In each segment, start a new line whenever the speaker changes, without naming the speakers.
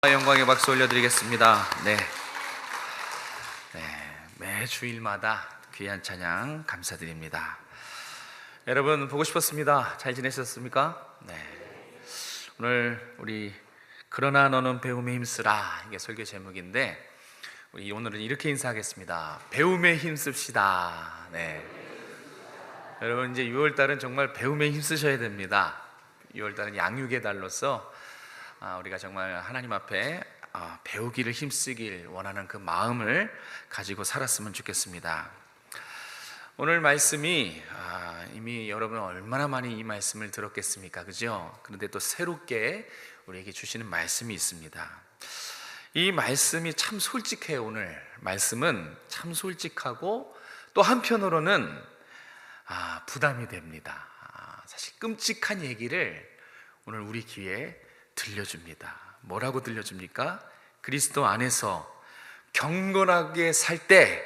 영광의 박수 올려드리겠습니다. 매 주일마다 귀한 찬양 감사드립니다. 여러분 보고 싶었습니다. 잘 지내셨습니까? 오늘 우리 그러나 너는 배움에 힘쓰라, 이게 설교 제목인데 우리 오늘은 이렇게 인사하겠습니다. 배움에 힘씁시다. 여러분 이제 6월달은 정말 배움에 힘쓰셔야 됩니다. 6월달은 양육의 달로서 우리가 정말 하나님 앞에 배우기를 힘쓰길 원하는 그 마음을 가지고 살았으면 좋겠습니다. 오늘 말씀이 이미 여러분 얼마나 많이 이 말씀을 들었겠습니까? 그죠? 그런데 또 새롭게 우리에게 주시는 말씀이 있습니다. 이 말씀이 참 솔직해요. 오늘 말씀은 참 솔직하고 또 한편으로는 부담이 됩니다. 사실 끔찍한 얘기를 오늘 우리 귀에 들려줍니다. 뭐라고 들려줍니까? 그리스도 안에서 경건하게 살 때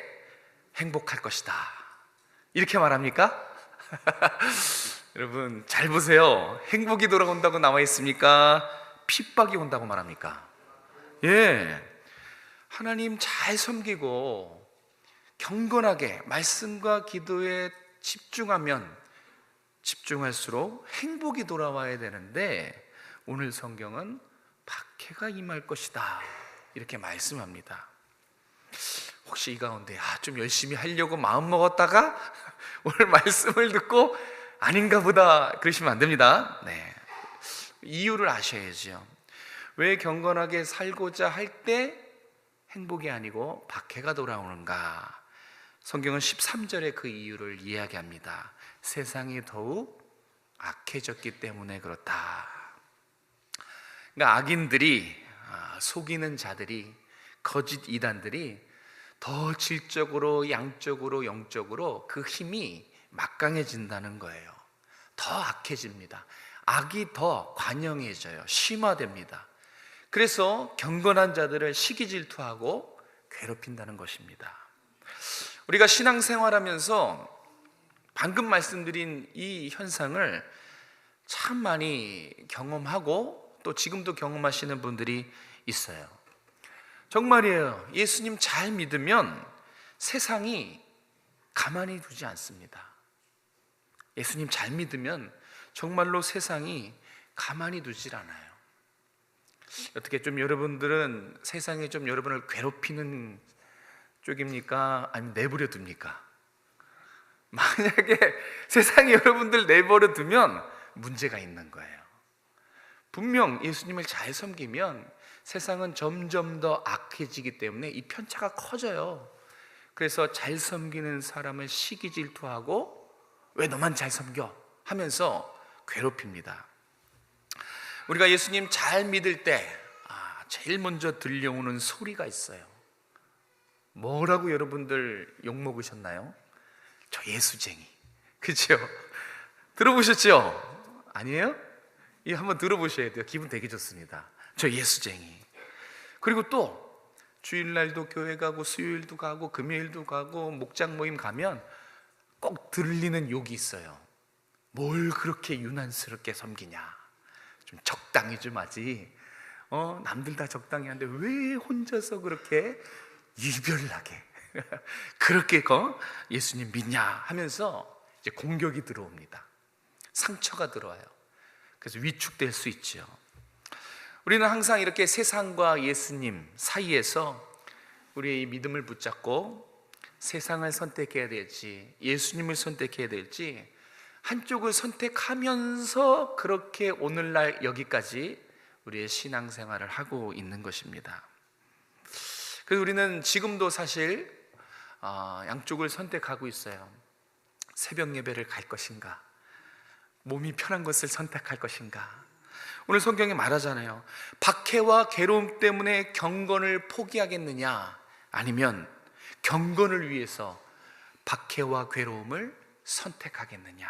행복할 것이다, 이렇게 말합니까? 여러분 잘 보세요. 행복이 돌아온다고 나와 있습니까? 핍박이 온다고 말합니까? 하나님 잘 섬기고 경건하게 말씀과 기도에 집중하면 집중할수록 행복이 돌아와야 되는데 오늘 성경은 박해가 임할 것이다, 이렇게 말씀합니다. 혹시 이 가운데 좀 열심히 하려고 마음 먹었다가 오늘 말씀을 듣고 아닌가 보다 그러시면 안 됩니다. 이유를 아셔야죠. 왜 경건하게 살고자 할 때 행복이 아니고 박해가 돌아오는가? 성경은 13절에 그 이유를 이야기합니다. 세상이 더욱 악해졌기 때문에 그렇다. 그러니까 악인들이, 속이는 자들이, 거짓 이단들이 더 질적으로, 양적으로, 영적으로 그 힘이 막강해진다는 거예요. 더 악해집니다. 악이 더 관영해져요. 심화됩니다. 그래서 경건한 자들을 시기 질투하고 괴롭힌다는 것입니다. 우리가 신앙생활하면서 방금 말씀드린 이 현상을 참 많이 경험하고 또 지금도 경험하시는 분들이 있어요. 정말이에요. 예수님 잘 믿으면 세상이 가만히 두지 않습니다. 예수님 잘 믿으면 정말로 세상이 가만히 두질 않아요. 어떻게 좀 여러분들은 세상이 좀 여러분을 괴롭히는 쪽입니까? 아니면 내버려 둡니까? 만약에 세상이 여러분들 내버려 두면 문제가 있는 거예요. 분명 예수님을 잘 섬기면 세상은 점점 더 악해지기 때문에 이 편차가 커져요. 그래서 잘 섬기는 사람을 시기 질투하고 왜 너만 잘 섬겨? 하면서 괴롭힙니다. 우리가 예수님 잘 믿을 때 제일 먼저 들려오는 소리가 있어요. 뭐라고 여러분들 욕먹으셨나요? 저 예수쟁이. 그렇죠? 들어보셨죠? 아니에요? 이거 한번 들어보셔야 돼요. 기분 되게 좋습니다. 저 예수쟁이. 그리고 또 주일날도 교회 가고 수요일도 가고 금요일도 가고 목장 모임 가면 꼭 들리는 욕이 있어요. 뭘 그렇게 유난스럽게 섬기냐, 좀 적당히 좀 하지. 남들 다 적당히 하는데 왜 혼자서 그렇게 유별나게 그렇게 예수님 믿냐 하면서 이제 공격이 들어옵니다. 상처가 들어와요. 그래서 위축될 수 있죠. 우리는 항상 이렇게 세상과 예수님 사이에서 우리의 믿음을 붙잡고 세상을 선택해야 될지 예수님을 선택해야 될지 한쪽을 선택하면서 그렇게 오늘날 여기까지 우리의 신앙생활을 하고 있는 것입니다. 그래서 우리는 지금도 사실 양쪽을 선택하고 있어요. 새벽 예배를 갈 것인가, 몸이 편한 것을 선택할 것인가. 오늘 성경에 말하잖아요. 박해와 괴로움 때문에 경건을 포기하겠느냐, 아니면 경건을 위해서 박해와 괴로움을 선택하겠느냐.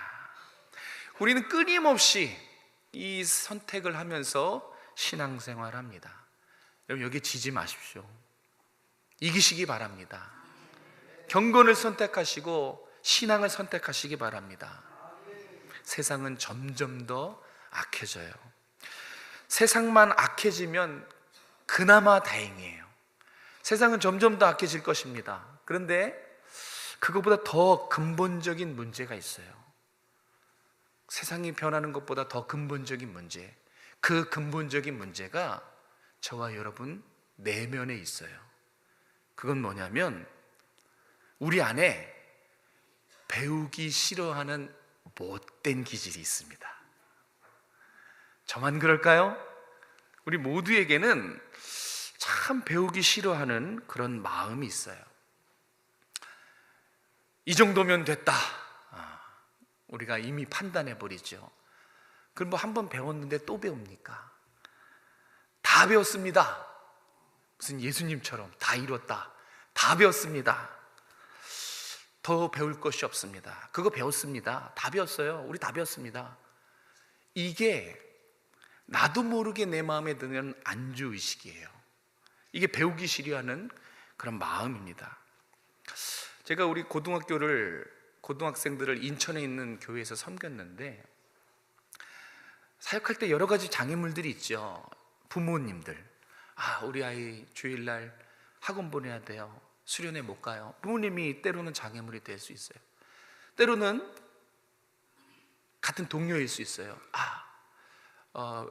우리는 끊임없이 이 선택을 하면서 신앙생활을 합니다. 여러분 여기 지지 마십시오. 이기시기 바랍니다. 경건을 선택하시고 신앙을 선택하시기 바랍니다. 세상은 점점 더 악해져요. 세상만 악해지면 그나마 다행이에요. 세상은 점점 더 악해질 것입니다. 그런데 그것보다 더 근본적인 문제가 있어요. 세상이 변하는 것보다 더 근본적인 문제, 그 근본적인 문제가 저와 여러분 내면에 있어요. 그건 뭐냐면 우리 안에 배우기 싫어하는 못된 기질이 있습니다. 저만 그럴까요? 우리 모두에게는 참 배우기 싫어하는 그런 마음이 있어요. 이 정도면 됐다, 우리가 이미 판단해 버리죠. 그럼 뭐 한 번 배웠는데 또 배웁니까? 다 배웠습니다. 무슨 예수님처럼 다 이뤘다, 다 배웠습니다. 더 배울 것이 없습니다. 그거 배웠습니다. 다 배웠어요. 우리 다 배웠습니다. 이게 나도 모르게 내 마음에 드는 안주의식이에요. 이게 배우기 싫어하는 그런 마음입니다. 제가 우리 고등학생들을 인천에 있는 교회에서 섬겼는데, 사역할 때 여러 가지 장애물들이 있죠. 부모님들, 우리 아이 주일날 학원 보내야 돼요, 수련회 못 가요. 부모님이 때로는 장애물이 될 수 있어요. 때로는 같은 동료일 수 있어요.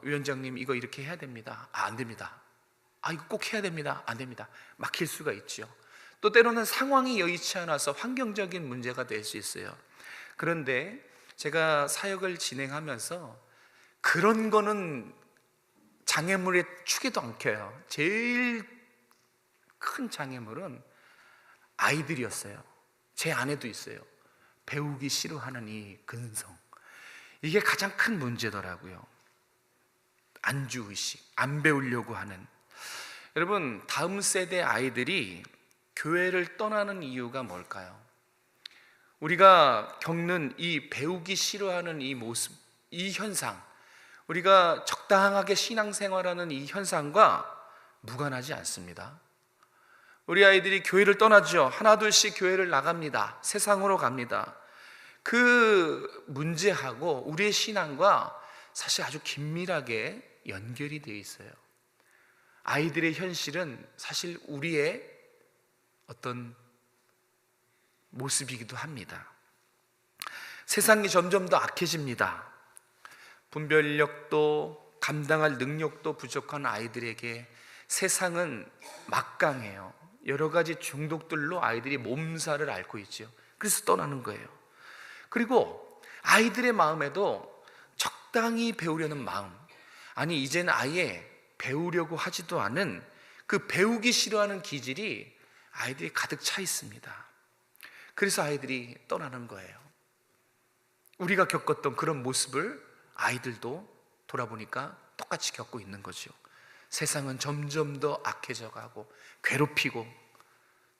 위원장님 이거 이렇게 해야 됩니다. 안 됩니다. 이거 꼭 해야 됩니다. 안 됩니다. 막힐 수가 있죠. 또 때로는 상황이 여의치 않아서 환경적인 문제가 될 수 있어요. 그런데 제가 사역을 진행하면서 그런 거는 장애물의 축에도 안 껴요. 제일 큰 장애물은 아이들이었어요. 제 아내도 있어요. 배우기 싫어하는 이 근성, 이게 가장 큰 문제더라고요. 안주의식, 안 배우려고 하는. 여러분, 다음 세대 아이들이 교회를 떠나는 이유가 뭘까요? 우리가 겪는 이 배우기 싫어하는 이 모습, 이 현상, 우리가 적당하게 신앙생활하는 이 현상과 무관하지 않습니다. 우리 아이들이 교회를 떠나죠. 하나둘씩 교회를 나갑니다. 세상으로 갑니다. 그 문제하고 우리의 신앙과 사실 아주 긴밀하게 연결이 되어 있어요. 아이들의 현실은 사실 우리의 어떤 모습이기도 합니다. 세상이 점점 더 악해집니다. 분별력도 감당할 능력도 부족한 아이들에게 세상은 막강해요. 여러 가지 중독들로 아이들이 몸살을 앓고 있죠. 그래서 떠나는 거예요. 그리고 아이들의 마음에도 적당히 배우려는 마음, 이제는 아예 배우려고 하지도 않은 그 배우기 싫어하는 기질이 아이들이 가득 차 있습니다. 그래서 아이들이 떠나는 거예요. 우리가 겪었던 그런 모습을 아이들도 돌아보니까 똑같이 겪고 있는 거죠. 세상은 점점 더 악해져 가고 괴롭히고,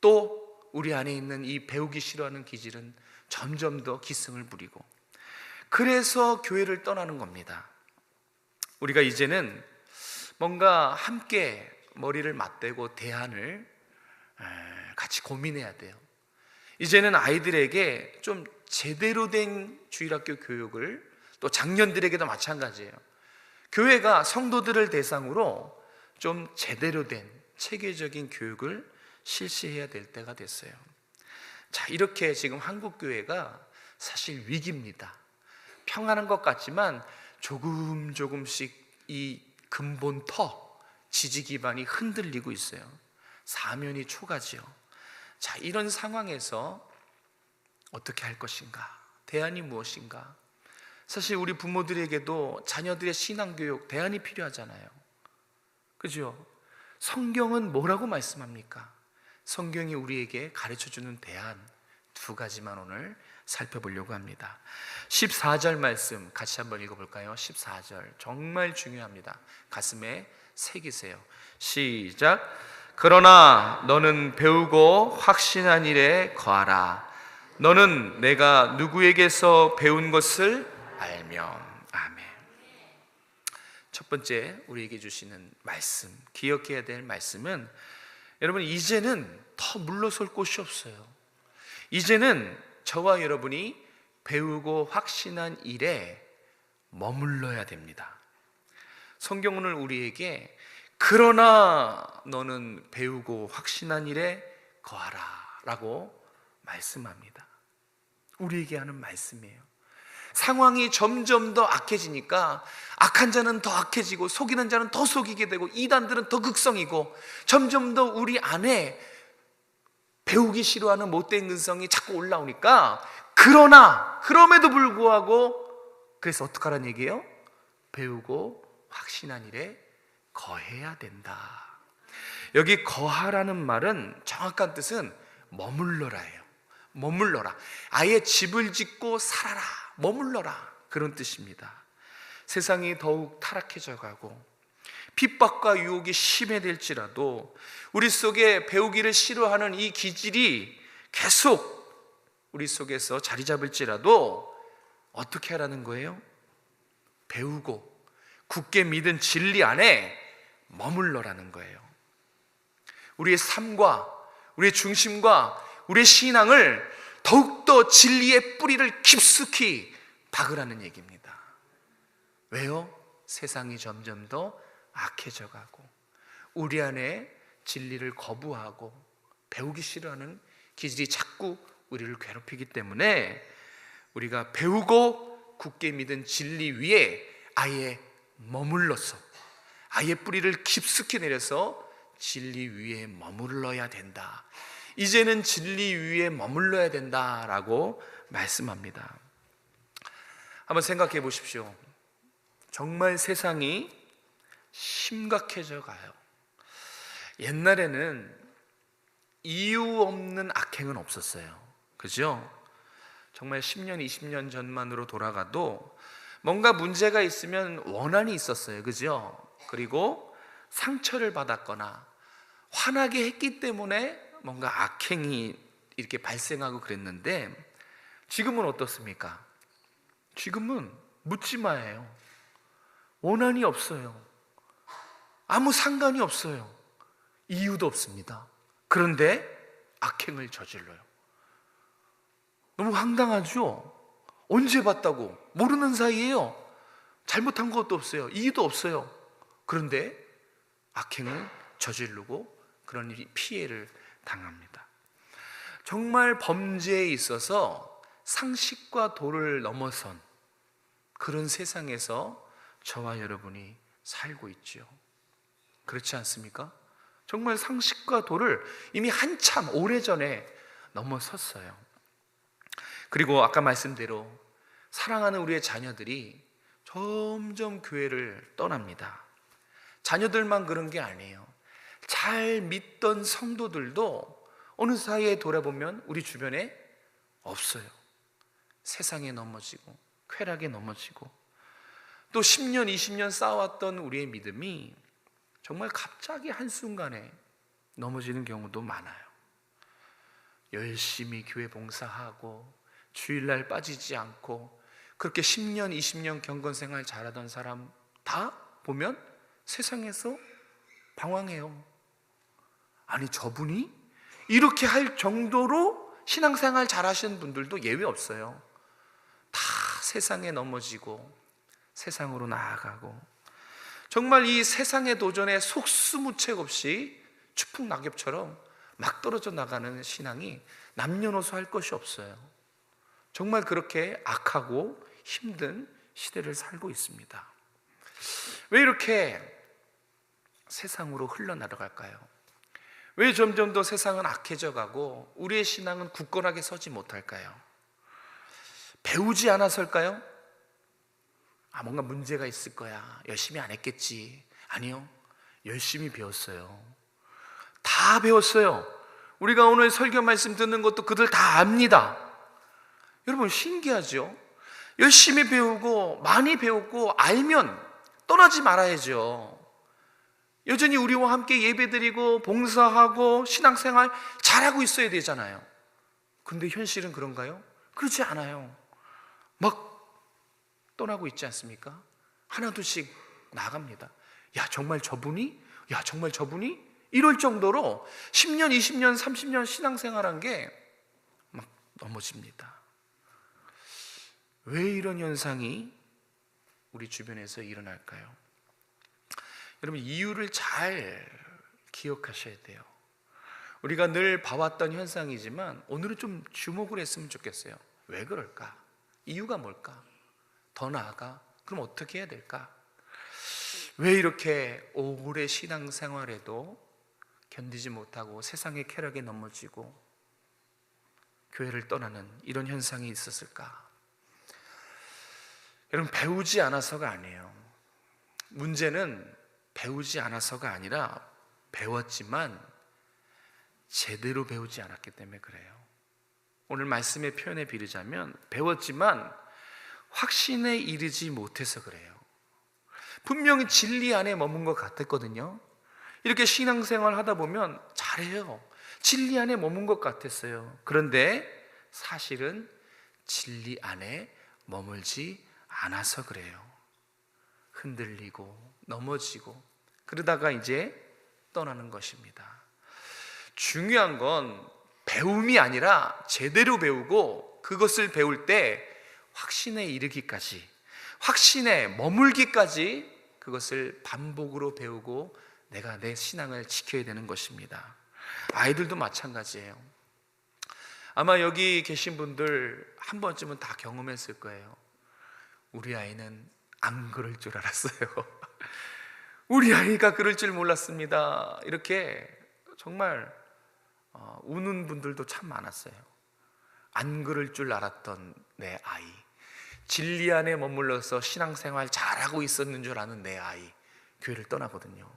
또 우리 안에 있는 이 배우기 싫어하는 기질은 점점 더 기승을 부리고, 그래서 교회를 떠나는 겁니다. 우리가 이제는 뭔가 함께 머리를 맞대고 대안을 같이 고민해야 돼요. 이제는 아이들에게 좀 제대로 된 주일학교 교육을, 또 장년들에게도 마찬가지예요. 교회가 성도들을 대상으로 좀 제대로 된 체계적인 교육을 실시해야 될 때가 됐어요. 자, 이렇게 지금 한국 교회가 사실 위기입니다. 평안한 것 같지만 조금씩 이 근본 지지 기반이 흔들리고 있어요. 사면이 초가지요. 자, 이런 상황에서 어떻게 할 것인가? 대안이 무엇인가? 사실 우리 부모들에게도 자녀들의 신앙교육 대안이 필요하잖아요. 그죠? 성경은 뭐라고 말씀합니까? 성경이 우리에게 가르쳐주는 대안 두 가지만 오늘 살펴보려고 합니다. 14절 말씀 같이 한번 읽어볼까요? 14절 정말 중요합니다. 가슴에 새기세요. 시작. 그러나 너는 배우고 확신한 일에 거하라. 너는 내가 누구에게서 배운 것을 알며. 아멘. 첫 번째 우리에게 주시는 말씀, 기억해야 될 말씀은, 여러분, 이제는 더 물러설 곳이 없어요. 이제는 저와 여러분이 배우고 확신한 일에 머물러야 됩니다. 성경은 우리에게 그러나 너는 배우고 확신한 일에 거하라 라고 말씀합니다. 우리에게 하는 말씀이에요. 상황이 점점 더 악해지니까 악한 자는 더 악해지고 속이는 자는 더 속이게 되고 이단들은 더 극성이고 점점 더 우리 안에 배우기 싫어하는 못된 근성이 자꾸 올라오니까, 그러나 그럼에도 불구하고 그래서 어떡하라는 얘기예요? 배우고 확신한 일에 거해야 된다. 여기 거하라는 말은 정확한 뜻은 머물러라예요. 머물러라. 아예 집을 짓고 살아라. 머물러라. 그런 뜻입니다. 세상이 더욱 타락해져 가고 핍박과 유혹이 심해질지라도 우리 속에 배우기를 싫어하는 이 기질이 계속 우리 속에서 자리 잡을지라도 어떻게 하라는 거예요? 배우고 굳게 믿은 진리 안에 머물러라는 거예요. 우리의 삶과 우리의 중심과 우리의 신앙을 더욱더 진리의 뿌리를 깊숙이 박으라는 얘기입니다. 왜요? 세상이 점점 더 악해져 가고 우리 안에 진리를 거부하고 배우기 싫어하는 기질이 자꾸 우리를 괴롭히기 때문에 우리가 배우고 굳게 믿은 진리 위에 아예 머물러서 아예 뿌리를 깊숙이 내려서 진리 위에 머물러야 된다. 이제는 진리 위에 머물러야 된다라고 말씀합니다. 한번 생각해 보십시오. 정말 세상이 심각해져 가요. 옛날에는 이유 없는 악행은 없었어요. 그죠? 정말 10년, 20년 전만으로 돌아가도 뭔가 문제가 있으면 원한이 있었어요. 그죠? 그리고 상처를 받았거나 화나게 했기 때문에 뭔가 악행이 이렇게 발생하고 그랬는데, 지금은 어떻습니까? 지금은 묻지마예요. 원한이 없어요. 아무 상관이 없어요. 이유도 없습니다. 그런데 악행을 저질러요. 너무 황당하죠? 언제 봤다고? 모르는 사이에요. 잘못한 것도 없어요. 이유도 없어요. 그런데 악행을 저지르고 그런 피해를 당합니다. 정말 범죄에 있어서 상식과 도를 넘어선 그런 세상에서 저와 여러분이 살고 있죠. 그렇지 않습니까? 정말 상식과 도를 이미 한참 오래전에 넘어섰어요. 그리고 아까 말씀대로 사랑하는 우리의 자녀들이 점점 교회를 떠납니다. 자녀들만 그런 게 아니에요. 잘 믿던 성도들도 어느 사이에 돌아보면 우리 주변에 없어요. 세상에 넘어지고 쾌락에 넘어지고 또 10년, 20년 쌓아왔던 우리의 믿음이 정말 갑자기 한순간에 넘어지는 경우도 많아요. 열심히 교회 봉사하고 주일날 빠지지 않고 그렇게 10년, 20년 경건생활 잘하던 사람 다 보면 세상에서 방황해요. 아니, 저분이 이렇게 할 정도로 신앙생활 잘하시는 분들도 예외 없어요. 다 세상에 넘어지고 세상으로 나아가고 정말 이 세상의 도전에 속수무책 없이 추풍낙엽처럼 막 떨어져 나가는 신앙이 남녀노소 할 것이 없어요. 정말 그렇게 악하고 힘든 시대를 살고 있습니다. 왜 이렇게 세상으로 흘러나갈까요? 왜 점점 더 세상은 악해져 가고 우리의 신앙은 굳건하게 서지 못할까요? 배우지 않아서일까요? 뭔가 문제가 있을 거야. 열심히 안 했겠지. 아니요. 열심히 배웠어요. 다 배웠어요. 우리가 오늘 설교 말씀 듣는 것도 그들 다 압니다. 여러분 신기하죠? 열심히 배우고 많이 배우고 알면 떠나지 말아야죠. 여전히 우리와 함께 예배드리고 봉사하고 신앙생활 잘하고 있어야 되잖아요. 근데 현실은 그런가요? 그렇지 않아요. 막 떠나고 있지 않습니까? 하나둘씩 나갑니다. 야, 정말 저분이? 야, 정말 저분이? 이럴 정도로 10년, 20년, 30년 신앙생활한 게 막 넘어집니다. 왜 이런 현상이 우리 주변에서 일어날까요? 여러분, 이유를 잘 기억하셔야 돼요. 우리가 늘 봐왔던 현상이지만 오늘은 좀 주목을 했으면 좋겠어요. 왜 그럴까? 이유가 뭘까? 더 나아가 그럼 어떻게 해야 될까? 왜 이렇게 오래 신앙생활에도 견디지 못하고 세상의 쾌락에 넘어지고 교회를 떠나는 이런 현상이 있었을까? 여러분, 배우지 않아서가 아니에요. 문제는 배우지 않아서가 아니라 배웠지만 제대로 배우지 않았기 때문에 그래요. 오늘 말씀의 표현에 비르자면 배웠지만 확신에 이르지 못해서 그래요. 분명히 진리 안에 머문 것 같았거든요. 이렇게 신앙생활 하다 보면 잘해요. 진리 안에 머문 것 같았어요. 그런데 사실은 진리 안에 머물지 않아서 그래요. 흔들리고 넘어지고 그러다가 이제 떠나는 것입니다. 중요한 건 배움이 아니라 제대로 배우고 그것을 배울 때 확신에 이르기까지, 확신에 머물기까지 그것을 반복으로 배우고 내가 내 신앙을 지켜야 되는 것입니다. 아이들도 마찬가지예요. 아마 여기 계신 분들 한 번쯤은 다 경험했을 거예요. 우리 아이는 안 그럴 줄 알았어요. 우리 아이가 그럴 줄 몰랐습니다. 이렇게 정말 우는 분들도 참 많았어요. 안 그럴 줄 알았던 내 아이, 진리 안에 머물러서 신앙생활 잘하고 있었는 줄 아는 내 아이, 교회를 떠나거든요.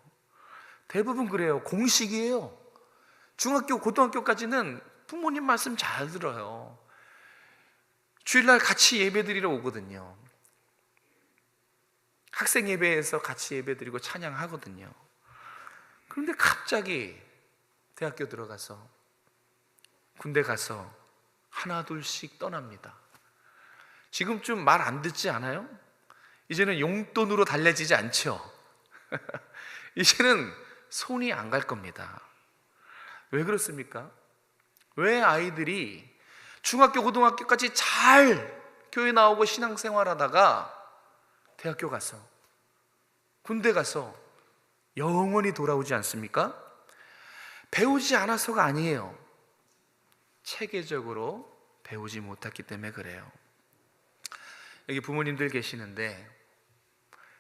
대부분 그래요. 공식이에요. 중학교, 고등학교까지는 부모님 말씀 잘 들어요. 주일날 같이 예배드리러 오거든요. 학생 예배에서 같이 예배드리고 찬양하거든요. 그런데 갑자기 대학교 들어가서, 군대 가서 하나 둘씩 떠납니다. 지금쯤 말 안 듣지 않아요? 이제는 용돈으로 달래지지 않죠. 이제는 손이 안 갈 겁니다. 왜 그렇습니까? 왜 아이들이 중학교, 고등학교까지 잘 교회 나오고 신앙생활 하다가 대학교 가서, 군대 가서 영원히 돌아오지 않습니까? 배우지 않아서가 아니에요. 체계적으로 배우지 못했기 때문에 그래요. 여기 부모님들 계시는데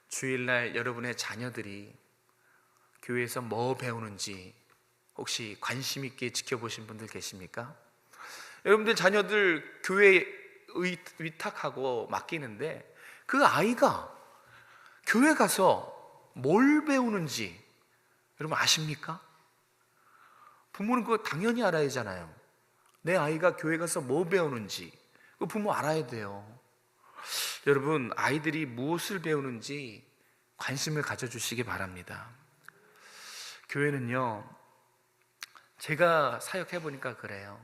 주일날 여러분의 자녀들이 교회에서 뭐 배우는지 혹시 관심 있게 지켜보신 분들 계십니까? 여러분들 자녀들 교회에 위탁하고 맡기는데 그 아이가 교회 가서 뭘 배우는지 여러분 아십니까? 부모는 그거 당연히 알아야 하잖아요. 내 아이가 교회 가서 뭐 배우는지 그 부모 알아야 돼요. 여러분, 아이들이 무엇을 배우는지 관심을 가져주시기 바랍니다. 교회는요, 제가 사역해보니까 그래요.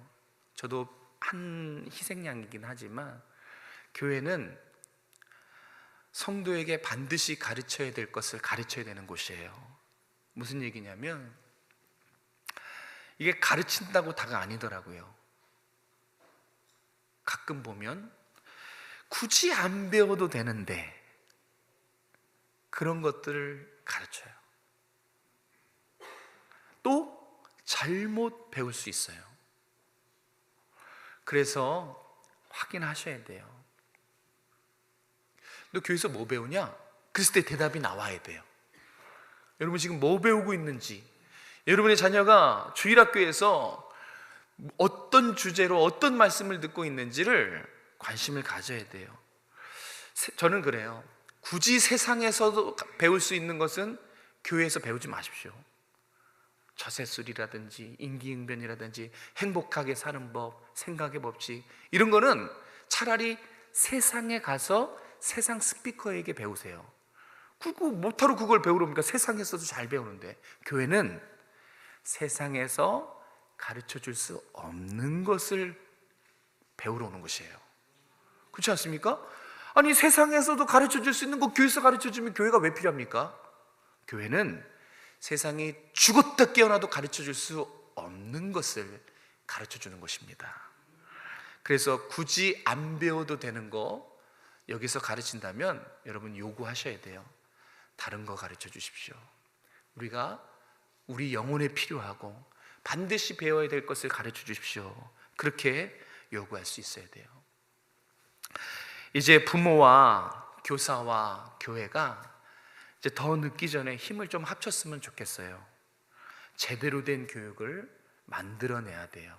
저도 한 희생양이긴 하지만 교회는 성도에게 반드시 가르쳐야 될 것을 가르쳐야 되는 곳이에요. 무슨 얘기냐면 이게 가르친다고 다가 아니더라고요. 가끔 보면 굳이 안 배워도 되는데 그런 것들을 가르쳐요. 또 잘못 배울 수 있어요. 그래서 확인하셔야 돼요. 너 교회에서 뭐 배우냐? 그랬을 때 대답이 나와야 돼요. 여러분 지금 뭐 배우고 있는지, 여러분의 자녀가 주일학교에서 어떤 주제로 어떤 말씀을 듣고 있는지를 관심을 가져야 돼요. 저는 그래요. 굳이 세상에서도 배울 수 있는 것은 교회에서 배우지 마십시오. 처세술이라든지 인기응변이라든지 행복하게 사는 법, 생각의 법칙, 이런 거는 차라리 세상에 가서 세상 스피커에게 배우세요. 그거 못하러 그걸 배우러 오니까 세상에서도 잘 배우는데, 교회는 세상에서 가르쳐 줄 수 없는 것을 배우러 오는 것이에요. 그렇지 않습니까? 아니 세상에서도 가르쳐 줄 수 있는 거 교회에서 가르쳐 주면 교회가 왜 필요합니까? 교회는 세상이 죽었다 깨어나도 가르쳐 줄 수 없는 것을 가르쳐 주는 것입니다. 그래서 굳이 안 배워도 되는 거 여기서 가르친다면 여러분 요구하셔야 돼요. 다른 거 가르쳐 주십시오. 우리가 우리 영혼에 필요하고 반드시 배워야 될 것을 가르쳐 주십시오. 그렇게 요구할 수 있어야 돼요. 이제 부모와 교사와 교회가 이제 더 늦기 전에 힘을 좀 합쳤으면 좋겠어요. 제대로 된 교육을 만들어내야 돼요.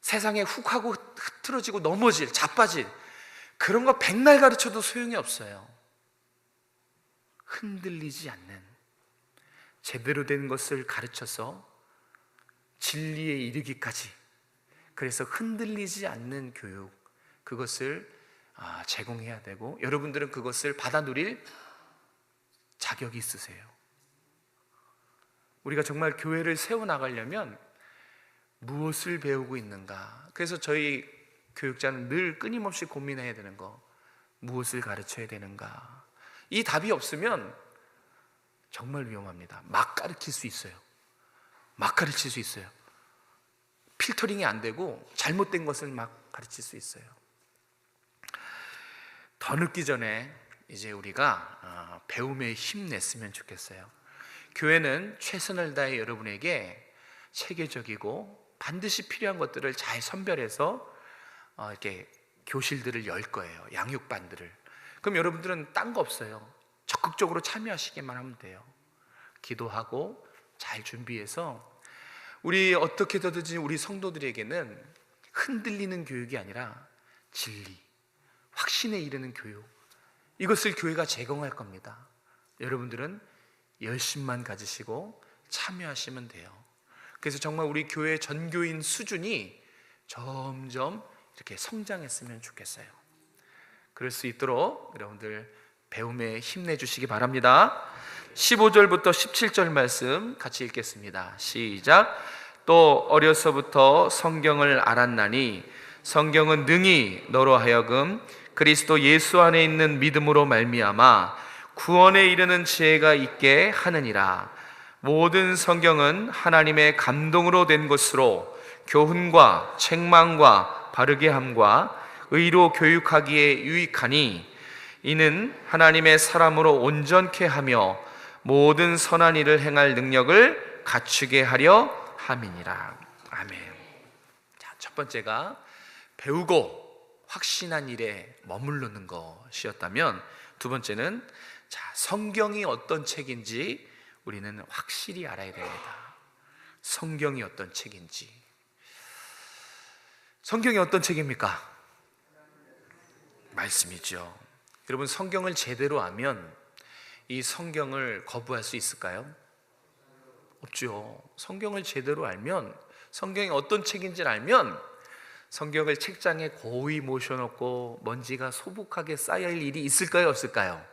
세상에 훅 하고 흐트러지고 넘어질, 자빠질 그런 거 백날 가르쳐도 소용이 없어요. 흔들리지 않는 제대로 된 것을 가르쳐서 진리에 이르기까지, 그래서 흔들리지 않는 교육, 그것을 제공해야 되고, 여러분들은 그것을 받아 누릴 자격이 있으세요. 우리가 정말 교회를 세워나가려면 무엇을 배우고 있는가? 그래서 저희 교육자는 늘 끊임없이 고민해야 되는 거, 무엇을 가르쳐야 되는가? 이 답이 없으면 정말 위험합니다. 막 가르칠 수 있어요. 막 가르칠 수 있어요. 필터링이 안 되고 잘못된 것을 막 가르칠 수 있어요. 더 늦기 전에 이제 우리가 배움에 힘냈으면 좋겠어요. 교회는 최선을 다해 여러분에게 체계적이고 반드시 필요한 것들을 잘 선별해서 이렇게 교실들을 열 거예요. 양육반들을. 그럼 여러분들은 딴 거 없어요. 적극적으로 참여하시기만 하면 돼요. 기도하고 잘 준비해서 우리 어떻게든지 우리 성도들에게는 흔들리는 교육이 아니라 진리, 확신에 이르는 교육, 이것을 교회가 제공할 겁니다. 여러분들은 열심만 가지시고 참여하시면 돼요. 그래서 정말 우리 교회 전교인 수준이 점점 이렇게 성장했으면 좋겠어요. 그럴 수 있도록 여러분들 배움에 힘내주시기 바랍니다. 15절부터 17절 말씀 같이 읽겠습니다. 시작. 또 어려서부터 성경을 알았나니 성경은 능히 너로 하여금 그리스도 예수 안에 있는 믿음으로 말미암아 구원에 이르는 지혜가 있게 하느니라. 모든 성경은 하나님의 감동으로 된 것으로 교훈과 책망과 바르게 함과 의로 교육하기에 유익하니 이는 하나님의 사람으로 온전케 하며 모든 선한 일을 행할 능력을 갖추게 하려 함이니라. 아멘. 자, 첫 번째가 배우고 확신한 일에 머무르는 것이었다면, 두 번째는 성경이 어떤 책인지 우리는 확실히 알아야 됩니다. 성경이 어떤 책인지. 성경이 어떤 책입니까? 말씀이죠. 여러분, 성경을 제대로 알면 이 성경을 거부할 수 있을까요? 없죠. 성경을 제대로 알면, 성경이 어떤 책인지를 알면 성경을 책장에 고이 모셔놓고 먼지가 소복하게 쌓일 일이 있을까요? 없을까요?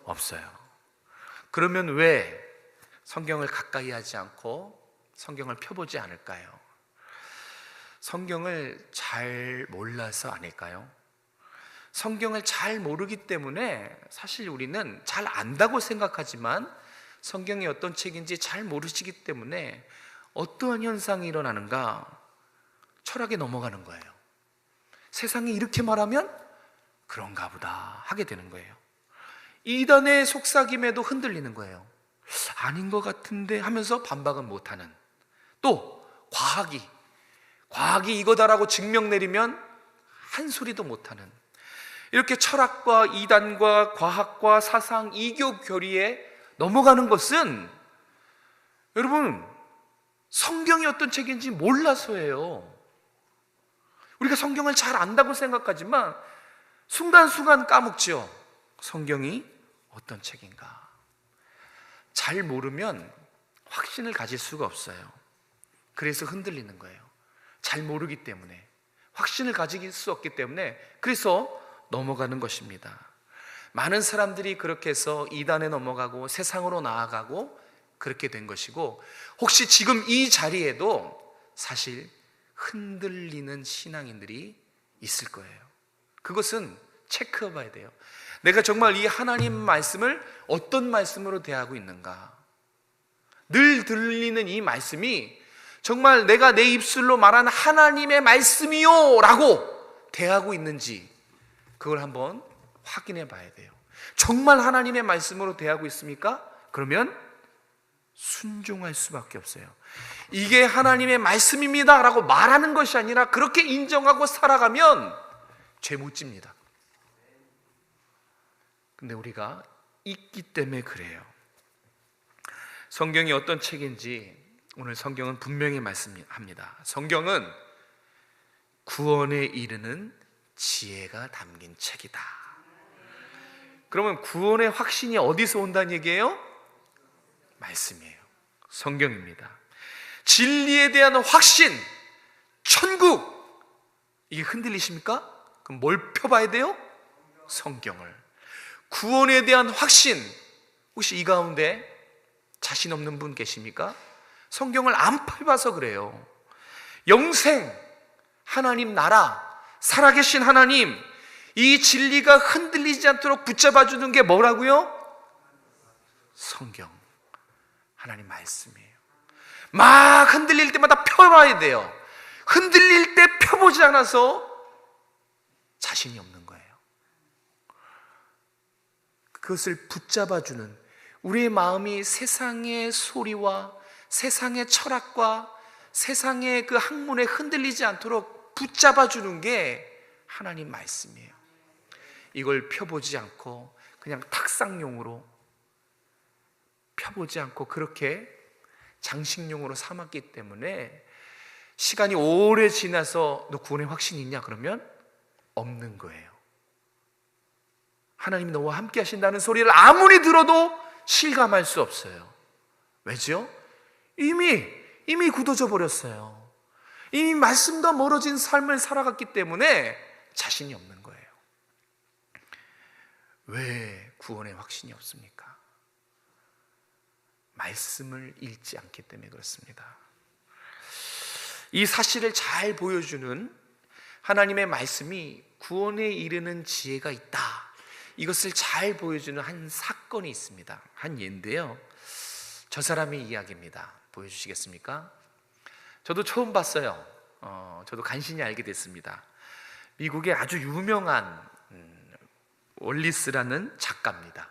없어요. 그러면 왜 성경을 가까이 하지 않고 성경을 펴보지 않을까요? 성경을 잘 몰라서 아닐까요? 성경을 잘 모르기 때문에 사실 우리는 잘 안다고 생각하지만 성경이 어떤 책인지 잘 모르시기 때문에 어떠한 현상이 일어나는가 철학에 넘어가는 거예요. 세상이 이렇게 말하면 그런가 보다 하게 되는 거예요. 이단의 속삭임에도 흔들리는 거예요. 아닌 것 같은데 하면서 반박은 못하는, 또 과학이 이거다라고 증명 내리면 한 소리도 못하는, 이렇게 철학과 이단과 과학과 사상 이교 교리에 넘어가는 것은 여러분 성경이 어떤 책인지 몰라서예요. 우리가 성경을 잘 안다고 생각하지만 순간순간 까먹죠. 성경이 어떤 책인가. 잘 모르면 확신을 가질 수가 없어요. 그래서 흔들리는 거예요. 잘 모르기 때문에, 확신을 가질 수 없기 때문에, 그래서 넘어가는 것입니다. 많은 사람들이 그렇게 해서 이단에 넘어가고 세상으로 나아가고 그렇게 된 것이고, 혹시 지금 이 자리에도 사실 흔들리는 신앙인들이 있을 거예요. 그것은 체크해 봐야 돼요. 내가 정말 이 하나님 말씀을 어떤 말씀으로 대하고 있는가. 늘 들리는 이 말씀이 정말 내가 내 입술로 말하는 하나님의 말씀이요 라고 대하고 있는지, 그걸 한번 확인해 봐야 돼요. 정말 하나님의 말씀으로 대하고 있습니까? 그러면 순종할 수밖에 없어요. 이게 하나님의 말씀입니다 라고 말하는 것이 아니라 그렇게 인정하고 살아가면 죄 못 집니다. 근데 우리가 있기 때문에 그래요. 성경이 어떤 책인지 오늘 성경은 분명히 말씀합니다. 성경은 구원에 이르는 지혜가 담긴 책이다. 그러면 구원의 확신이 어디서 온다는 얘기예요? 말씀이에요. 성경입니다. 진리에 대한 확신, 천국, 이게 흔들리십니까? 그럼 뭘 펴봐야 돼요? 성경을. 구원에 대한 확신, 혹시 이 가운데 자신 없는 분 계십니까? 성경을 안 펴봐서 그래요. 영생, 하나님 나라, 살아계신 하나님, 이 진리가 흔들리지 않도록 붙잡아주는 게 뭐라고요? 성경, 하나님 말씀이에요. 막 흔들릴 때마다 펴봐야 돼요. 흔들릴 때 펴보지 않아서 자신이 없는 거예요. 그것을 붙잡아주는, 우리의 마음이 세상의 소리와 세상의 철학과 세상의 그 학문에 흔들리지 않도록 붙잡아주는 게 하나님 말씀이에요. 이걸 펴보지 않고 그냥 탁상용으로 펴보지 않고 그렇게 장식용으로 삼았기 때문에 시간이 오래 지나서 너 구원의 확신이 있냐? 그러면 없는 거예요. 하나님이 너와 함께 하신다는 소리를 아무리 들어도 실감할 수 없어요. 왜죠? 이미 굳어져 버렸어요. 이미 말씀과 멀어진 삶을 살아갔기 때문에 자신이 없는 거예요. 왜 구원의 확신이 없습니까? 말씀을 읽지 않기 때문에 그렇습니다. 이 사실을 잘 보여주는 하나님의 말씀이 구원에 이르는 지혜가 있다, 이것을 잘 보여주는 한 사건이 있습니다. 한 예인데요, 저 사람의 이야기입니다. 보여주시겠습니까? 저도 처음 봤어요. 저도 간신히 알게 됐습니다. 미국의 아주 유명한 월리스라는 작가입니다.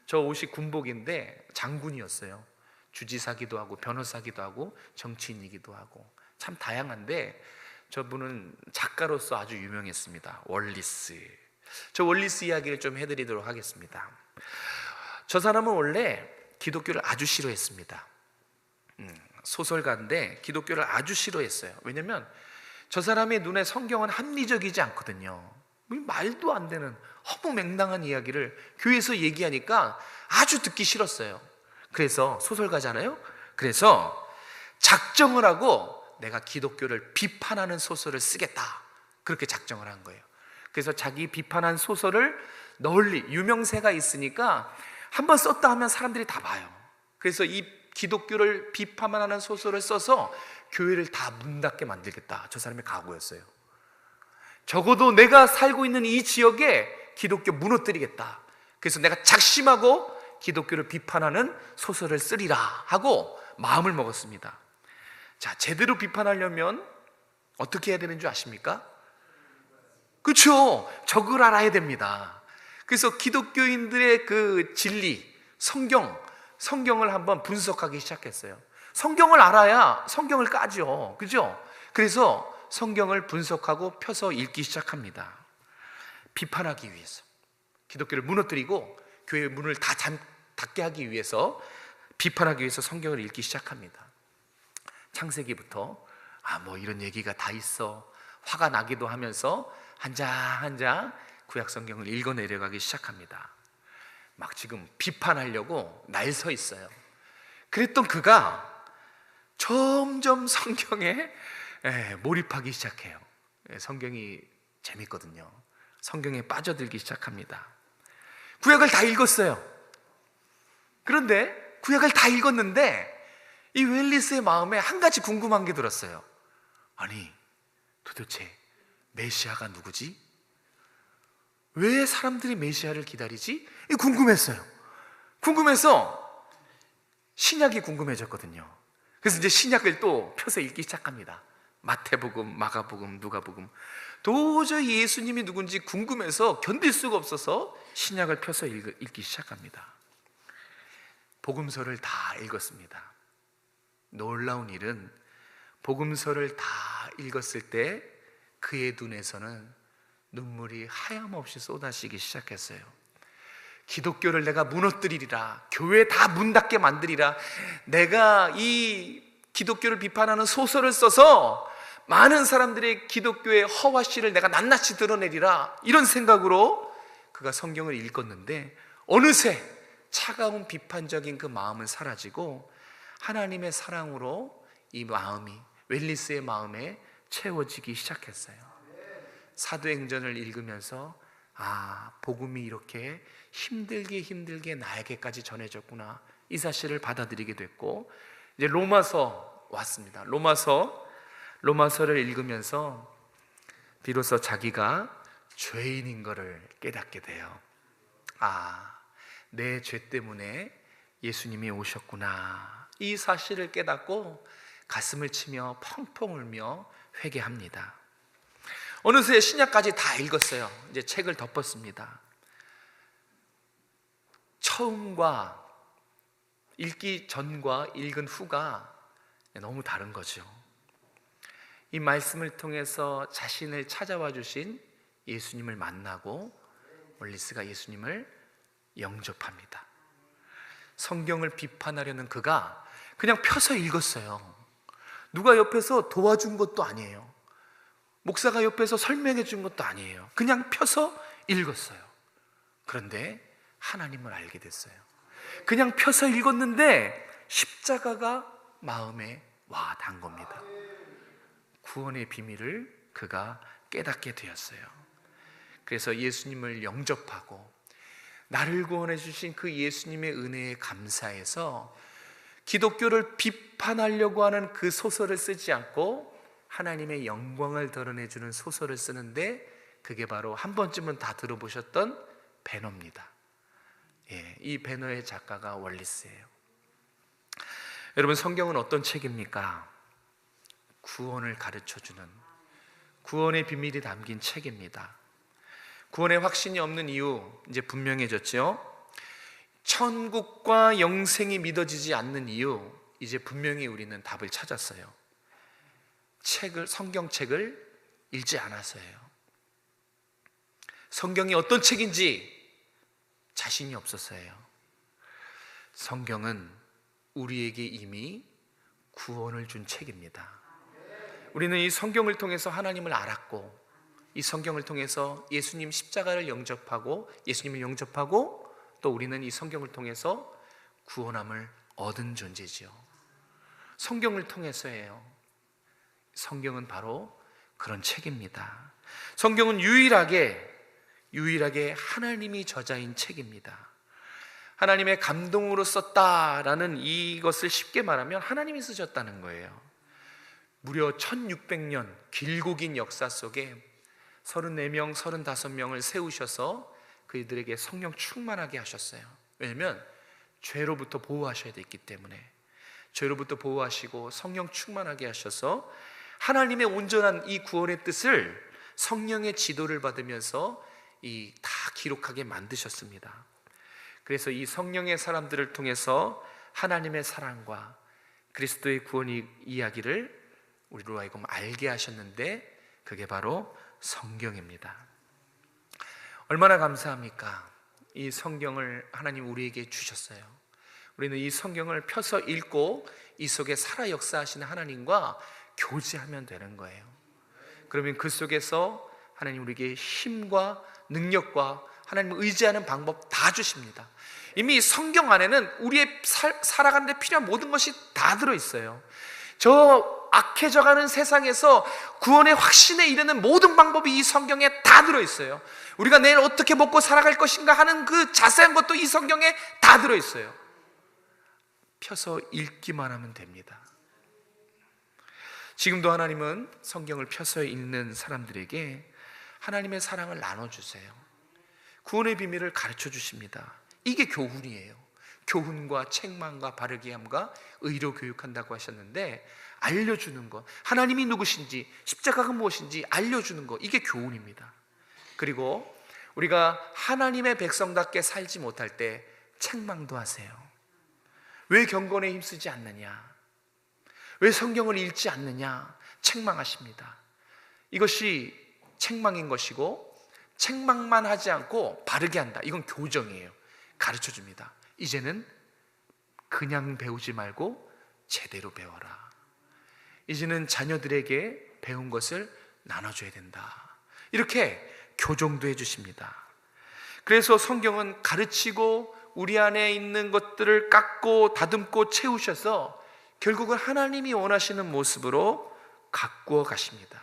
저 옷이 군복인데 장군이었어요. 주지사기도 하고 변호사기도 하고 정치인이기도 하고 참 다양한데 저분은 작가로서 아주 유명했습니다. 월리스. 저 월리스 이야기를 좀 해드리도록 하겠습니다. 저 사람은 원래 기독교를 아주 싫어했습니다. 소설가인데 기독교를 아주 싫어했어요. 왜냐면 저 사람의 눈에 성경은 합리적이지 않거든요. 말도 안 되는 허무맹랑한 이야기를 교회에서 얘기하니까 아주 듣기 싫었어요. 그래서 소설가잖아요. 그래서 작정을 하고 내가 기독교를 비판하는 소설을 쓰겠다, 그렇게 작정을 한 거예요. 그래서 자기 비판한 소설을 널리, 유명세가 있으니까 한번 썼다 하면 사람들이 다 봐요. 그래서 이 기독교를 비판하는 소설을 써서 교회를 다 문 닫게 만들겠다, 저 사람의 각오였어요. 적어도 내가 살고 있는 이 지역에 기독교 무너뜨리겠다, 그래서 내가 작심하고 기독교를 비판하는 소설을 쓰리라 하고 마음을 먹었습니다. 자, 제대로 비판하려면 어떻게 해야 되는 줄 아십니까? 그렇죠. 적을 알아야 됩니다. 그래서 기독교인들의 그 진리, 성경을 한번 분석하기 시작했어요. 성경을 알아야 성경을 까죠. 그죠? 그래서 성경을 분석하고 펴서 읽기 시작합니다. 비판하기 위해서, 기독교를 무너뜨리고 교회의 문을 다 닫게 하기 위해서, 비판하기 위해서 성경을 읽기 시작합니다. 창세기부터 뭐 이런 얘기가 다 있어, 화가 나기도 하면서 한 장 한 장 구약 성경을 읽어 내려가기 시작합니다. 막 지금 비판하려고 날 서 있어요. 그랬던 그가 점점 성경에 몰입하기 시작해요. 성경이 재밌거든요. 성경에 빠져들기 시작합니다. 구약을 다 읽었어요. 그런데 구약을 다 읽었는데 이 웰리스의 마음에 한 가지 궁금한 게 들었어요. 아니, 도대체 메시아가 누구지? 왜 사람들이 메시아를 기다리지? 이게 궁금했어요. 궁금해서 신약이 궁금해졌거든요. 그래서 이제 신약을 또 펴서 읽기 시작합니다. 마태복음, 마가복음, 누가복음. 도저히 예수님이 누군지 궁금해서 견딜 수가 없어서 신약을 펴서 읽기 시작합니다. 복음서를 다 읽었습니다. 놀라운 일은 복음서를 다 읽었을 때 그의 눈에서는 눈물이 하염없이 쏟아지기 시작했어요. 기독교를 내가 무너뜨리리라, 교회 다 문 닫게 만들리라, 내가 이 기독교를 비판하는 소설을 써서 많은 사람들의 기독교의 허와씨를 내가 낱낱이 드러내리라, 이런 생각으로 그가 성경을 읽었는데 어느새 차가운 비판적인 그 마음은 사라지고 하나님의 사랑으로 이 마음이, 웰리스의 마음에 채워지기 시작했어요. 사도행전을 읽으면서 복음이 이렇게 힘들게 나에게까지 전해졌구나, 이 사실을 받아들이게 됐고, 이제 로마서 왔습니다. 로마서를 읽으면서 비로소 자기가 죄인인 것을 깨닫게 돼요. 내 죄 때문에 예수님이 오셨구나, 이 사실을 깨닫고 가슴을 치며 펑펑 울며 회개합니다. 어느새 신약까지 다 읽었어요. 이제 책을 덮었습니다. 처음과 읽기 전과 읽은 후가 너무 다른 거죠. 이 말씀을 통해서 자신을 찾아와 주신 예수님을 만나고 월리스가 예수님을 영접합니다. 성경을 비판하려는 그가 그냥 펴서 읽었어요. 누가 옆에서 도와준 것도 아니에요. 목사가 옆에서 설명해 준 것도 아니에요. 그냥 펴서 읽었어요. 그런데 하나님을 알게 됐어요. 그냥 펴서 읽었는데 십자가가 마음에 와 닿은 겁니다. 구원의 비밀을 그가 깨닫게 되었어요. 그래서 예수님을 영접하고 나를 구원해 주신 그 예수님의 은혜에 감사해서 기독교를 비판하려고 하는 그 소설을 쓰지 않고 하나님의 영광을 드러내주는 소설을 쓰는데, 그게 바로 한 번쯤은 다 들어보셨던 배너입니다. 이 배너의 작가가 월리스예요. 여러분, 성경은 어떤 책입니까? 구원을 가르쳐주는, 구원의 비밀이 담긴 책입니다. 구원의 확신이 없는 이유 이제 분명해졌죠. 천국과 영생이 믿어지지 않는 이유, 이제 분명히 우리는 답을 찾았어요. 성경책을 읽지 않아서예요. 성경이 어떤 책인지 자신이 없어서예요. 성경은 우리에게 이미 구원을 준 책입니다. 우리는 이 성경을 통해서 하나님을 알았고, 이 성경을 통해서 예수님 십자가를 영접하고, 예수님을 영접하고, 또 우리는 이 성경을 통해서 구원함을 얻은 존재지요. 성경을 통해서예요. 성경은 바로 그런 책입니다. 성경은 유일하게 하나님이 저자인 책입니다. 하나님의 감동으로 썼다라는 이것을 쉽게 말하면 하나님이 쓰셨다는 거예요. 무려 1600년 길고 긴 역사 속에 34명, 35명을 세우셔서 그들에게 성령 충만하게 하셨어요. 왜냐하면 죄로부터 보호하셔야 됐기 때문에, 죄로부터 보호하시고 성령 충만하게 하셔서 하나님의 온전한 이 구원의 뜻을 성령의 지도를 받으면서 다 기록하게 만드셨습니다. 그래서 이 성령의 사람들을 통해서 하나님의 사랑과 그리스도의 구원의 이야기를 우리로 하여금 알게 하셨는데, 그게 바로 성경입니다. 얼마나 감사합니까? 이 성경을 하나님 우리에게 주셨어요. 우리는 이 성경을 펴서 읽고 이 속에 살아 역사하시는 하나님과 교제하면 되는 거예요. 그러면 그 속에서 하나님 우리에게 힘과 능력과 하나님을 의지하는 방법 다 주십니다. 이미 성경 안에는 우리의 살아가는 데 필요한 모든 것이 다 들어있어요. 저 악해져가는 세상에서 구원의 확신에 이르는 모든 방법이 이 성경에 다 들어있어요. 우리가 내일 어떻게 먹고 살아갈 것인가 하는 그 자세한 것도 이 성경에 다 들어있어요. 펴서 읽기만 하면 됩니다. 지금도 하나님은 성경을 펴서 읽는 사람들에게 하나님의 사랑을 나눠주세요. 구원의 비밀을 가르쳐 주십니다. 이게 교훈이에요. 교훈과 책망과 바르게 함과 의로 교육한다고 하셨는데, 알려주는 것, 하나님이 누구신지, 십자가가 무엇인지 알려주는 것, 이게 교훈입니다. 그리고 우리가 하나님의 백성답게 살지 못할 때 책망도 하세요. 왜 경건에 힘쓰지 않느냐? 왜 성경을 읽지 않느냐? 책망하십니다. 이것이 책망인 것이고, 책망만 하지 않고 바르게 한다, 이건 교정이에요. 가르쳐 줍니다. 이제는 그냥 배우지 말고 제대로 배워라. 이제는 자녀들에게 배운 것을 나눠줘야 된다. 이렇게 교정도 해주십니다. 그래서 성경은 가르치고 우리 안에 있는 것들을 깎고 다듬고 채우셔서 결국은 하나님이 원하시는 모습으로 가꾸어 가십니다.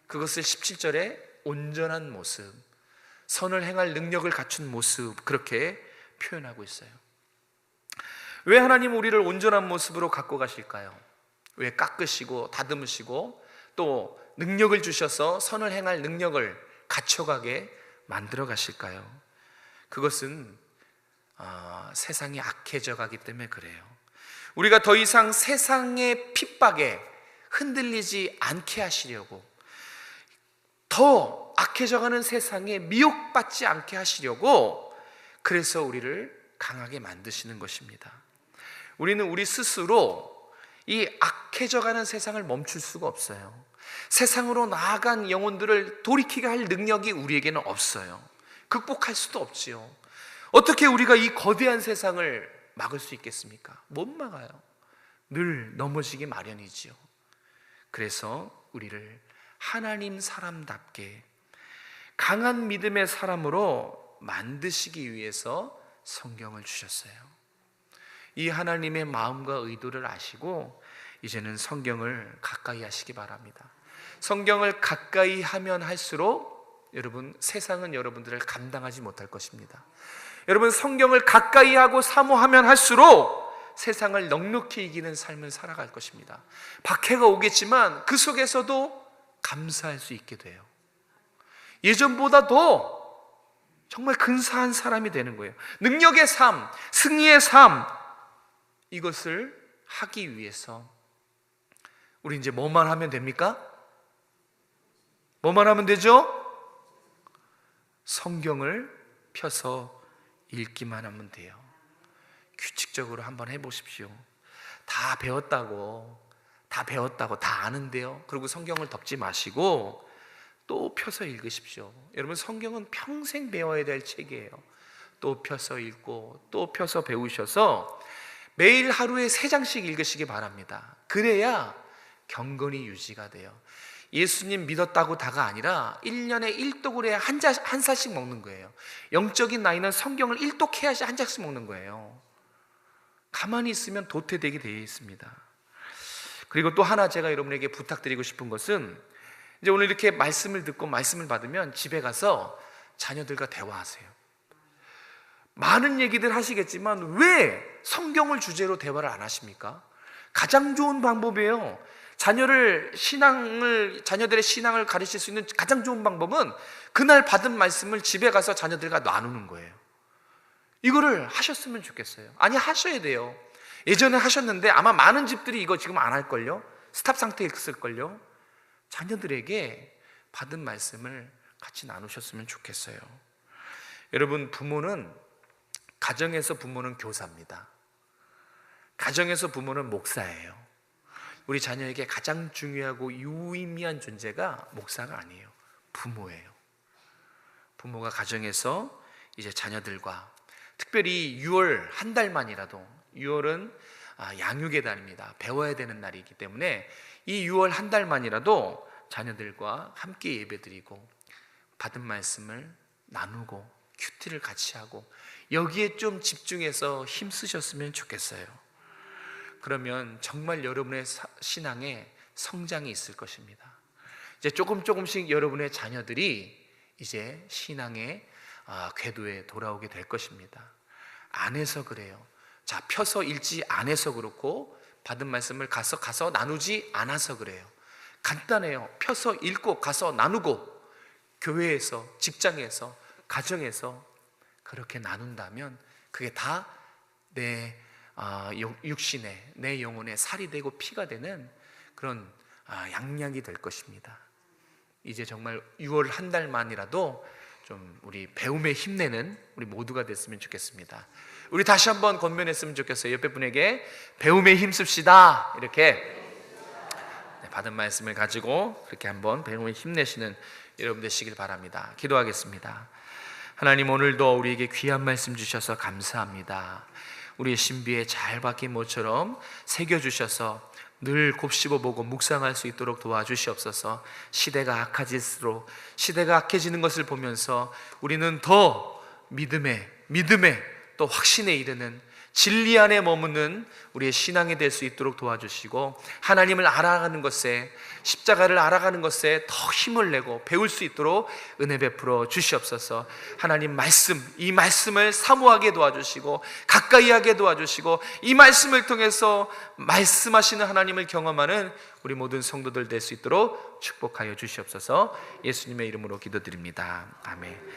그것을 17절에 온전한 모습, 선을 행할 능력을 갖춘 모습, 그렇게 표현하고 있어요. 왜 하나님 우리를 온전한 모습으로 갖고 가실까요? 왜 깎으시고 다듬으시고 또 능력을 주셔서 선을 행할 능력을 갖춰가게 만들어 가실까요? 그것은 세상이 악해져 가기 때문에 그래요. 우리가 더 이상 세상의 핍박에 흔들리지 않게 하시려고, 더 악해져가는 세상에 미혹받지 않게 하시려고, 그래서 우리를 강하게 만드시는 것입니다. 우리는 우리 스스로 이 악해져가는 세상을 멈출 수가 없어요. 세상으로 나아간 영혼들을 돌이키게 할 능력이 우리에게는 없어요. 극복할 수도 없지요. 어떻게 우리가 이 거대한 세상을 막을 수 있겠습니까? 못 막아요. 늘 넘어지기 마련이지요. 그래서 우리를 하나님 사람답게 강한 믿음의 사람으로 만드시기 위해서 성경을 주셨어요. 이 하나님의 마음과 의도를 아시고 이제는 성경을 가까이 하시기 바랍니다. 성경을 가까이 하면 할수록 여러분, 세상은 여러분들을 감당하지 못할 것입니다. 여러분, 성경을 가까이 하고 사모하면 할수록 세상을 넉넉히 이기는 삶을 살아갈 것입니다. 박해가 오겠지만 그 속에서도 감사할 수 있게 돼요. 예전보다 더 정말 근사한 사람이 되는 거예요. 능력의 삶, 승리의 삶, 이것을 하기 위해서 우리 이제 뭐만 하면 됩니까? 뭐만 하면 되죠? 성경을 펴서 읽기만 하면 돼요. 규칙적으로 한번 해보십시오. 다 배웠다고 다 아는데요, 그리고 성경을 덮지 마시고 또 펴서 읽으십시오. 여러분, 성경은 평생 배워야 될 책이에요. 또 펴서 읽고 또 펴서 배우셔서 매일 하루에 3장씩 읽으시기 바랍니다. 그래야 경건이 유지가 돼요. 예수님 믿었다고 다가 아니라 1년에 1독을 해야 한 살씩 먹는 거예요. 영적인 나이는 성경을 1독해야지 한 장씩 먹는 거예요. 가만히 있으면 도태되게 되어 있습니다. 그리고 또 하나 제가 여러분에게 부탁드리고 싶은 것은, 이제 오늘 이렇게 말씀을 듣고 말씀을 받으면 집에 가서 자녀들과 대화하세요. 많은 얘기들 하시겠지만 왜 성경을 주제로 대화를 안 하십니까? 가장 좋은 방법이에요. 자녀들의 신앙을 가르칠 수 있는 가장 좋은 방법은 그날 받은 말씀을 집에 가서 자녀들과 나누는 거예요. 이거를 하셨으면 좋겠어요. 아니, 하셔야 돼요. 예전에 하셨는데 아마 많은 집들이 이거 지금 안 할걸요? 스탑 상태에 있을걸요? 자녀들에게 받은 말씀을 같이 나누셨으면 좋겠어요. 여러분, 가정에서 부모는 교사입니다. 가정에서 부모는 목사예요. 우리 자녀에게 가장 중요하고 유의미한 존재가 목사가 아니에요. 부모예요. 부모가 가정에서 이제 자녀들과, 특별히 6월 한 달만이라도, 6월은 양육의 달입니다. 배워야 되는 날이기 때문에 이 6월 한 달만이라도 자녀들과 함께 예배드리고 받은 말씀을 나누고 큐티를 같이 하고 여기에 좀 집중해서 힘쓰셨으면 좋겠어요. 그러면 정말 여러분의 신앙에 성장이 있을 것입니다. 이제 조금씩 여러분의 자녀들이 이제 신앙의 궤도에 돌아오게 될 것입니다. 안 해서 그래요. 자, 펴서 읽지 않아서 그렇고 받은 말씀을 가서 나누지 않아서 그래요. 간단해요. 펴서 읽고 가서 나누고 교회에서, 직장에서, 가정에서 그렇게 나눈다면 그게 다 내 육신에, 내 영혼에 살이 되고 피가 되는 그런 양약이 될 것입니다. 이제 정말 6월 한 달만이라도 좀 우리 배움에 힘내는 우리 모두가 됐으면 좋겠습니다. 우리 다시 한번 권면했으면 좋겠어요. 옆에 분에게 배움에 힘씁시다, 이렇게 받은 말씀을 가지고 그렇게 한번 배움에 힘내시는 여러분 되시길 바랍니다. 기도하겠습니다. 하나님, 오늘도 우리에게 귀한 말씀 주셔서 감사합니다. 우리의 신비에 잘 박힌 모처럼 새겨주셔서 늘 곱씹어보고 묵상할 수 있도록 도와주시옵소서. 시대가 악해질수록, 시대가 악해지는 것을 보면서 우리는 더 믿음에 또 확신에 이르는 진리 안에 머무는 우리의 신앙이 될 수 있도록 도와주시고, 하나님을 알아가는 것에, 십자가를 알아가는 것에 더 힘을 내고 배울 수 있도록 은혜 베풀어 주시옵소서. 하나님 말씀, 이 말씀을 사모하게 도와주시고 가까이 하게 도와주시고, 이 말씀을 통해서 말씀하시는 하나님을 경험하는 우리 모든 성도들 될 수 있도록 축복하여 주시옵소서. 예수님의 이름으로 기도드립니다. 아멘.